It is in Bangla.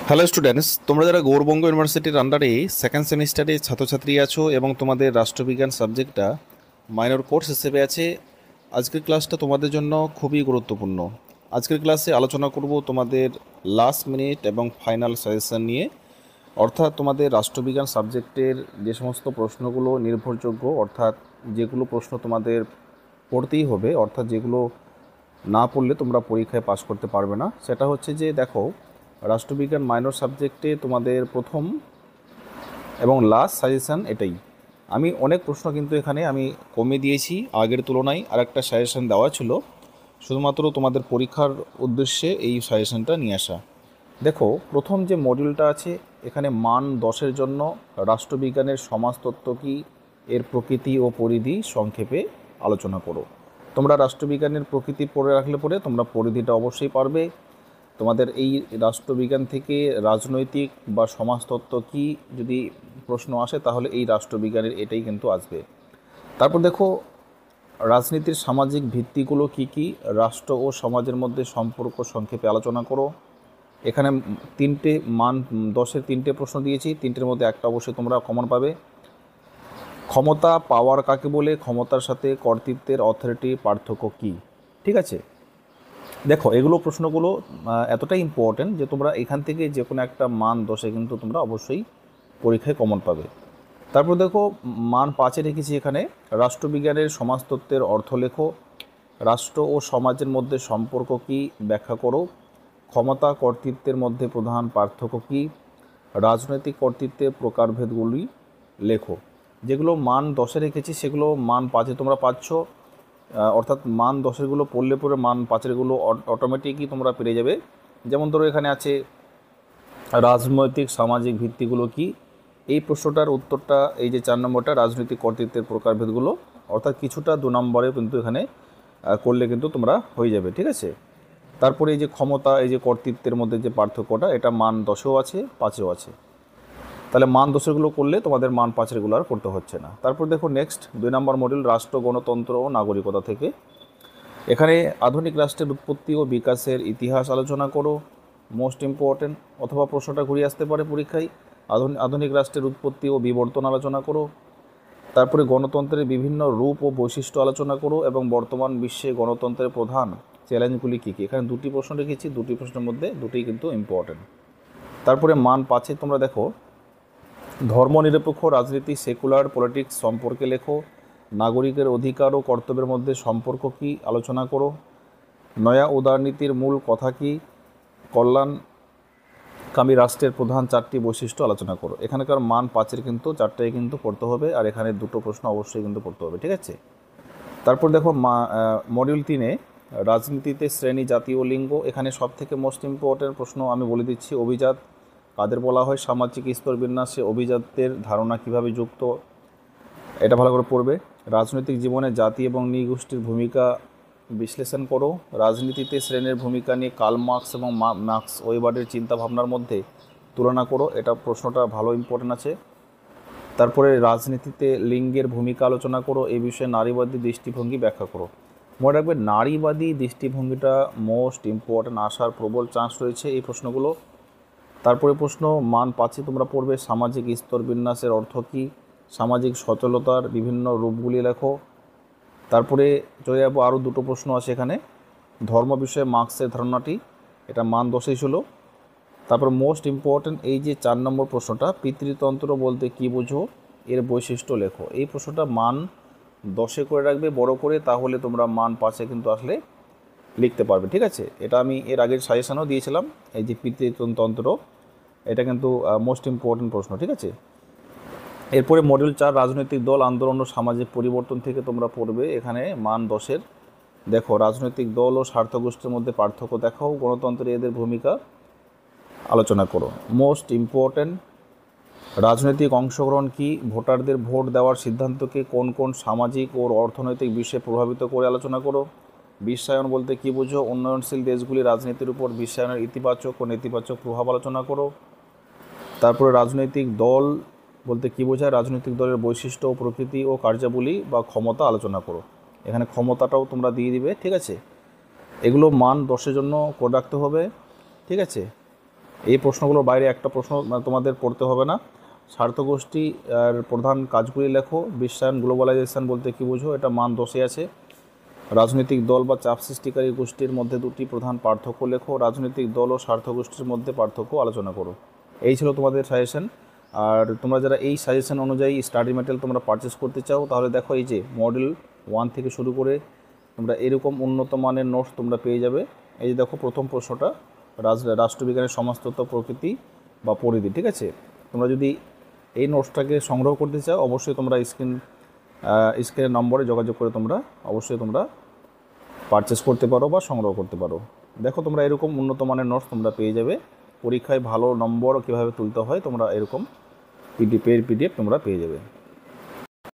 হ্যালো স্টুডেন্টস, তোমরা যারা গৌরবঙ্গ ইউনিভার্সিটির আন্ডারে সেকেন্ড সেমিস্টারে ছাত্রছাত্রী আছো এবং তোমাদের রাষ্ট্রবিজ্ঞান সাবজেক্টটা মাইনর কোর্স হিসেবে আছে, আজকের ক্লাসটা তোমাদের জন্য খুবই গুরুত্বপূর্ণ। আজকের ক্লাসে আলোচনা করব তোমাদের লাস্ট মিনিট এবং ফাইনাল সাজেশন নিয়ে, অর্থাৎ তোমাদের রাষ্ট্রবিজ্ঞান সাবজেক্টের যে সমস্ত প্রশ্নগুলো নির্ভরযোগ্য, অর্থাৎ যেগুলো প্রশ্ন তোমাদের পড়তেই হবে, অর্থাৎ যেগুলো না পড়লে তোমরা পরীক্ষায় পাস করতে পারবে না। সেটা হচ্ছে যে দেখো, রাষ্ট্রবিজ্ঞান মাইনর সাবজেক্টে তোমাদের প্রথম এবং লাস্ট সাজেশান এটাই। আমি অনেক প্রশ্ন কিন্তু এখানে আমি কমিয়ে দিয়েছি, আগের তুলনায় আরেকটা সাজেশান দেওয়া ছিল, শুধুমাত্র তোমাদের পরীক্ষার উদ্দেশ্যে এই সাজেশানটা নিয়ে আসা। দেখো, প্রথম যে মডিউলটা আছে এখানে মান 10-এর জন্য রাষ্ট্রবিজ্ঞানের সমাজতত্ত্ব কী, এর প্রকৃতি ও পরিধি সংক্ষেপে আলোচনা করো। তোমরা রাষ্ট্রবিজ্ঞানের প্রকৃতি পড়ে রাখলে পরে তোমরা পরিধিটা অবশ্যই পারবে। তোমাদের এই রাষ্ট্রবিজ্ঞান থেকে রাজনৈতিক বা সমাজতত্ত্ব কী যদি প্রশ্ন আসে তাহলে এই রাষ্ট্রবিজ্ঞানের এটাই কিন্তু আসবে। তারপর দেখো, রাজনীতির সামাজিক ভিত্তিগুলো কী কী, রাষ্ট্র ও সমাজের মধ্যে সম্পর্ক সংক্ষেপে আলোচনা করো। এখানে তিনটে মান 10-এর তিনটে প্রশ্ন দিয়েছি, তিনটের মধ্যে একটা অবশ্যই তোমরা কমন পাবে। ক্ষমতা পাওয়ার কাকে বলে, ক্ষমতার সাথে কর্তৃত্বের অথরিটি পার্থক্য কী। ঠিক আছে, দেখো এগুলো প্রশ্নগুলো এতটাই ইম্পর্টেন্ট যে তোমরা এখান থেকে যে কোনো একটা মান 10-এ কিন্তু তোমরা অবশ্যই পরীক্ষায় কমন পাবে। তারপর দেখো, মান 5-এ রেখেছি এখানে রাষ্ট্রবিজ্ঞানের সমাজতত্ত্বের অর্থ লেখো, রাষ্ট্র ও সমাজের মধ্যে সম্পর্ক কী ব্যাখ্যা করো, ক্ষমতা কর্তৃত্বের মধ্যে প্রধান পার্থক্য কী, রাজনৈতিক কর্তৃত্বের প্রকারভেদগুলি লেখো। যেগুলো মান 10-এ রেখেছি সেগুলো মান 5-এ তোমরা পাচ্ছ, অর্থাৎ মান 10-এরগুলো পড়লে পরে মান 5-এরগুলো অটোমেটিকই তোমরা পেরে যাবে। যেমন ধরো এখানে আছে রাজনৈতিক সামাজিক ভিত্তিগুলো কি, এই প্রশ্নটার উত্তরটা এই যে 4 নম্বরটা রাজনৈতিক কর্তৃত্বের প্রকারভেদগুলো, অর্থাৎ কিছুটা 2 নম্বরে কিন্তু এখানে করলে কিন্তু তোমরা হয়ে যাবে। ঠিক আছে, তারপরে এই যে ক্ষমতা, এই যে কর্তৃত্বের মধ্যে যে পার্থক্যটা, এটা মান 10-এও আছে, 5-এও আছে। তাহলে মান 10-এরগুলো করলে তোমাদের মান 5-এরগুলো আর করতে হচ্ছে না। তারপর দেখো নেক্সট 2 নম্বর মডিউল রাষ্ট্র, গণতন্ত্র ও নাগরিকতা থেকে। এখানে আধুনিক রাষ্ট্রের উৎপত্তি ও বিকাশের ইতিহাস আলোচনা করো, মোস্ট ইম্পর্টেন্ট, অথবা প্রশ্নটা ঘুরিয়ে আসতে পারে পরীক্ষায়। আধুনিক রাষ্ট্রের উৎপত্তি ও বিবর্তন আলোচনা করো। তারপরে গণতন্ত্রের বিভিন্ন রূপ ও বৈশিষ্ট্য আলোচনা করো এবং বর্তমান বিশ্বে গণতন্ত্রের প্রধান চ্যালেঞ্জগুলি কী কী। এখানে 2টি প্রশ্ন রেখেছি, 2টি প্রশ্নের মধ্যে 2টিই কিন্তু ইম্পর্টেন্ট। তারপরে মান 5-এ তোমরা দেখো, ধর্মনিরপেক্ষ রাজনীতি সেকুলার পলিটিক্স সম্পর্কে লেখো, নাগরিকের অধিকার ও কর্তব্যের মধ্যে সম্পর্ক কী আলোচনা করো, নয়া উদারনীতির মূল কথা কী, কল্যাণকামী রাষ্ট্রের প্রধান 4টি বৈশিষ্ট্য আলোচনা করো। এখানকার মান 5-এর কিন্তু 4টাই কিন্তু পড়তে হবে, আর এখানে 2টো প্রশ্ন অবশ্যই কিন্তু পড়তে হবে। ঠিক আছে, তারপর দেখো মডিউল 3-এ রাজনীতিতে শ্রেণী, জাতি ও লিঙ্গ। এখানে সব থেকে মোস্ট ইম্পর্টেন্ট প্রশ্ন আমি বলে দিচ্ছি, অভিজাত কাদের বলা হয়, সামাজিক স্তর বিন্যাসে অভিজাতদের ধারণা কিভাবে যুক্ত, এটা ভালো করে পড়বে। রাজনৈতিক জীবনে জাতি এবং নৃগোষ্ঠীর ভূমিকা বিশ্লেষণ করো। রাজনীতিতে শ্রেণীর ভূমিকা নিয়ে কার্ল মার্কস এবং ম্যাক্স ওয়েবারের চিন্তাভাবনার মধ্যে তুলনা করো, এটা প্রশ্নটা ভালো ইম্পর্টেন্ট আছে। তারপরে রাজনীতিতে লিঙ্গের ভূমিকা আলোচনা করো, এই বিষয়ে নারীবাদী দৃষ্টিভঙ্গি ব্যাখ্যা করো। মনে রাখবে, নারীবাদী দৃষ্টিভঙ্গিটা মোস্ট ইম্পর্টেন্ট আসার প্রবল চান্স রয়েছে এই প্রশ্নগুলো। তারপরে প্রশ্ন মান 5-এ তোমরা পড়বে সামাজিক স্তর বিন্যাসের অর্থ কী, সামাজিক সচলতার বিভিন্ন রূপগুলি লেখো। তারপরে চলে যাবো, আরও 2টো প্রশ্ন আছে এখানে, ধর্ম বিষয়ে মার্কসের ধারণাটি, এটা মান 10-এই ছিল। তারপর মোস্ট ইম্পর্টেন্ট এই যে 4 নম্বর প্রশ্নটা, পিতৃতন্ত্র বলতে কী বোঝো, এর বৈশিষ্ট্য লেখো। এই প্রশ্নটা মান 10-এ করে রাখবে বড় করে, তাহলে তোমরা মান 5-এ কিন্তু আসলে লিখতে পারবে। ঠিক আছে, এটা আমি এর আগের সাজেশনও দিয়েছিলাম, এই যে পিতৃতন্ত্র, এটা কিন্তু মোস্ট ইম্পর্টেন্ট প্রশ্ন। ঠিক আছে, এরপরে মডিউল 4 রাজনৈতিক দল, আন্দোলন ও সামাজিক পরিবর্তন থেকে তোমরা পড়বে এখানে মান 10-এর। দেখো, রাজনৈতিক দল ও স্বার্থগোষ্ঠীর মধ্যে পার্থক্য দেখাও, গণতন্ত্রে এদের ভূমিকা আলোচনা করো। মোস্ট ইম্পর্টেন্ট, রাজনৈতিক অংশগ্রহণ কি, ভোটারদের ভোট দেওয়ার সিদ্ধান্তকে কোন কোন সামাজিক ও অর্থনৈতিক বিষয়ে প্রভাবিত করে আলোচনা করো। বিশ্বায়ন বলতে কী বোঝো, উন্নয়নশীল দেশগুলি রাজনীতির উপর বিশ্বায়নের ইতিবাচক ও নেতিবাচক প্রভাব আলোচনা করো। তারপরে রাজনৈতিক দল বলতে কী বোঝায়, রাজনৈতিক দলের বৈশিষ্ট্য ও প্রকৃতি ও কার্যাবলী বা ক্ষমতা আলোচনা করো। এখানে ক্ষমতাটাও তোমরা দিয়ে দিবে। ঠিক আছে, এগুলো মান 10-এর জন্য করে রাখতে হবে। ঠিক আছে, এই প্রশ্নগুলোর বাইরে একটা প্রশ্ন তোমাদের পড়তে হবে না। স্বার্থগোষ্ঠী আর প্রধান কাজগুলি লেখো। বিশ্বায়ন গ্লোবালাইজেশন বলতে কী বুঝো, এটা মান 10-এ আছে। রাজনৈতিক দল বা চাপ সৃষ্টিকারী গোষ্ঠীর মধ্যে দুটি প্রধান পার্থক্য লেখো। রাজনৈতিক দল ও স্বার্থগোষ্ঠীর মধ্যে পার্থক্য আলোচনা করো। এই ছিল তোমাদের সাজেশন। আর তোমরা যারা এই সাজেশন অনুযায়ী স্টাডি ম্যাটেরিয়াল তোমরা পারচেস করতে চাও, তাহলে দেখো এই যে মডেল 1 থেকে শুরু করে তোমরা এরকম উন্নত মানের নোটস তোমরা পেয়ে যাবে। এই যে দেখো প্রথম প্রশ্নটা, রাষ্ট্রবিজ্ঞানের সমাজতত্ত্ব, প্রকৃতি বা পরিধি, ঠিক আছে। তোমরা যদি এই নোটসটাকে সংগ্রহ করতে চাও, অবশ্যই তোমরা স্ক্রিনের নম্বরে যোগাযোগ করে তোমরা অবশ্যই তোমরা পারচেস করতে পারো বা সংগ্রহ করতে পারো। দেখো তোমরা এরকম উন্নত মানের নোটস তোমরা পেয়ে যাবে। পরীক্ষায় ভালো নম্বর কীভাবে তুলতে হয় তোমরা এরকম পিডিএফ তোমরা পেয়ে যাবে।